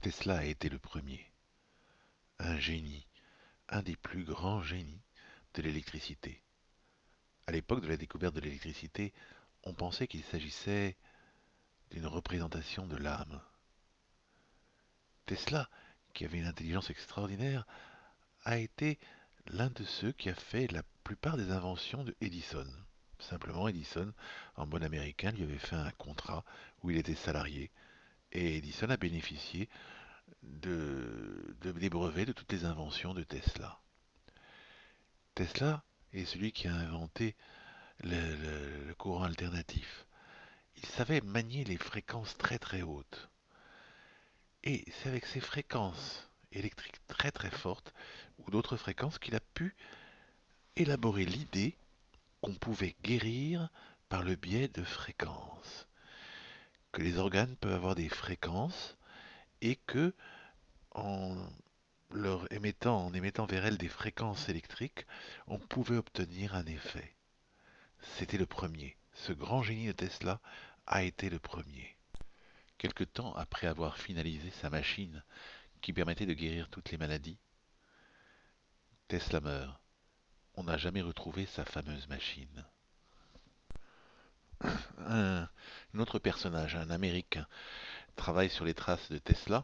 Tesla a été le premier, un génie, un des plus grands génies de l'électricité. À l'époque de la découverte de l'électricité, on pensait qu'il s'agissait d'une représentation de l'âme. Tesla, qui avait une intelligence extraordinaire, a été l'un de ceux qui a fait la plupart des inventions de Edison. Simplement, Edison, en bon américain, lui avait fait un contrat où il était salarié et Edison a bénéficié des brevets de toutes les inventions de Tesla. Tesla est celui qui a inventé le courant alternatif. Il savait manier les fréquences très très hautes. Et c'est avec ces fréquences électriques très très fortes, ou d'autres fréquences, qu'il a pu élaborer l'idée qu'on pouvait guérir par le biais de fréquences. Que les organes peuvent avoir des fréquences et que, en en émettant vers elles des fréquences électriques, on pouvait obtenir un effet. C'était le premier. Ce grand génie de Tesla a été le premier. Quelque temps après avoir finalisé sa machine qui permettait de guérir toutes les maladies, Tesla meurt. On n'a jamais retrouvé sa fameuse machine. Un autre personnage, un Américain, travaille sur les traces de Tesla,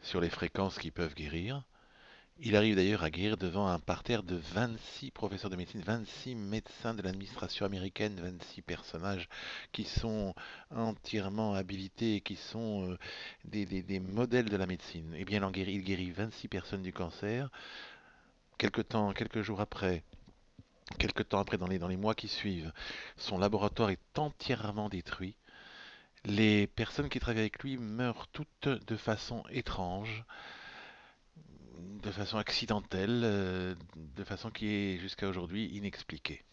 sur les fréquences qui peuvent guérir. Il arrive d'ailleurs à guérir devant un parterre de 26 professeurs de médecine, 26 médecins de l'administration américaine, 26 personnages qui sont entièrement habilités et qui sont des modèles de la médecine. Eh bien, il guérit 26 personnes du cancer. Quelques jours après, quelques temps après, dans les mois qui suivent, son laboratoire est entièrement détruit. Les personnes qui travaillent avec lui meurent toutes de façon étrange, de façon accidentelle, de façon qui est jusqu'à aujourd'hui inexpliquée.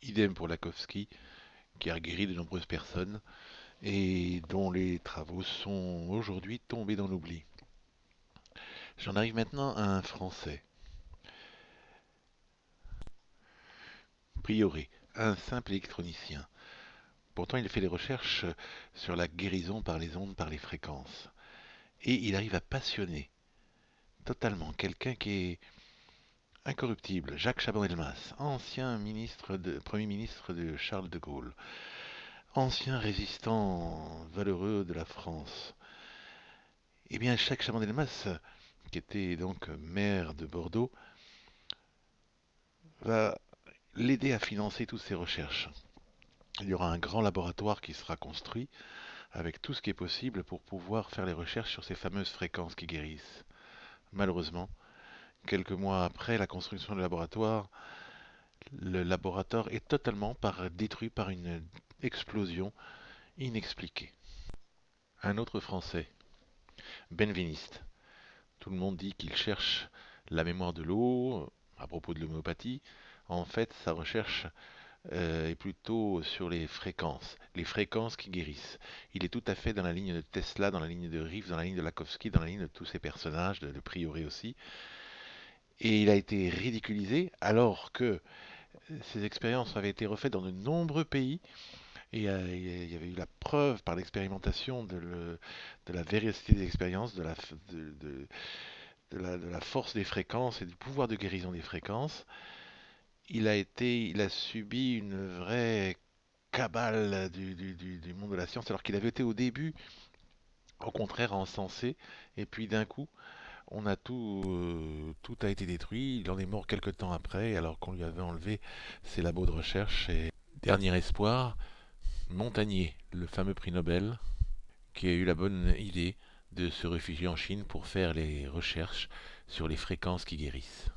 Idem pour Lakowski, qui a guéri de nombreuses personnes et dont les travaux sont aujourd'hui tombés dans l'oubli. J'en arrive maintenant à un Français, Prioré, un simple électronicien. Pourtant, il fait des recherches sur la guérison par les ondes, par les fréquences. Et il arrive à passionner totalement quelqu'un qui est incorruptible, Jacques Chaban-Delmas, Premier ministre de Charles de Gaulle, ancien résistant valeureux de la France. Eh bien, Jacques Chaban-Delmas, qui était donc maire de Bordeaux, va l'aider à financer toutes ses recherches. Il y aura un grand laboratoire qui sera construit avec tout ce qui est possible pour pouvoir faire les recherches sur ces fameuses fréquences qui guérissent. Malheureusement, quelques mois après la construction du laboratoire, le laboratoire est totalement détruit par une explosion inexpliquée. Un autre Français, Benveniste. Tout le monde dit qu'il cherche la mémoire de l'eau à propos de l'homéopathie. En fait, sa recherche est plutôt sur les fréquences qui guérissent. Il est tout à fait dans la ligne de Tesla, dans la ligne de Rives, dans la ligne de Lakowski, dans la ligne de tous ces personnages, de Prioré aussi. Et il a été ridiculisé alors que ces expériences avaient été refaites dans de nombreux pays. Et il y avait eu la preuve par l'expérimentation de la véracité des expériences, de la force des fréquences et du pouvoir de guérison des fréquences. Il a subi une vraie cabale du monde de la science, alors qu'il avait été au début, au contraire, encensé. Et puis d'un coup, tout a été détruit. Il en est mort quelque temps après, alors qu'on lui avait enlevé ses labos de recherche. Et dernier espoir, Montagnier, le fameux prix Nobel, qui a eu la bonne idée de se réfugier en Chine pour faire les recherches sur les fréquences qui guérissent.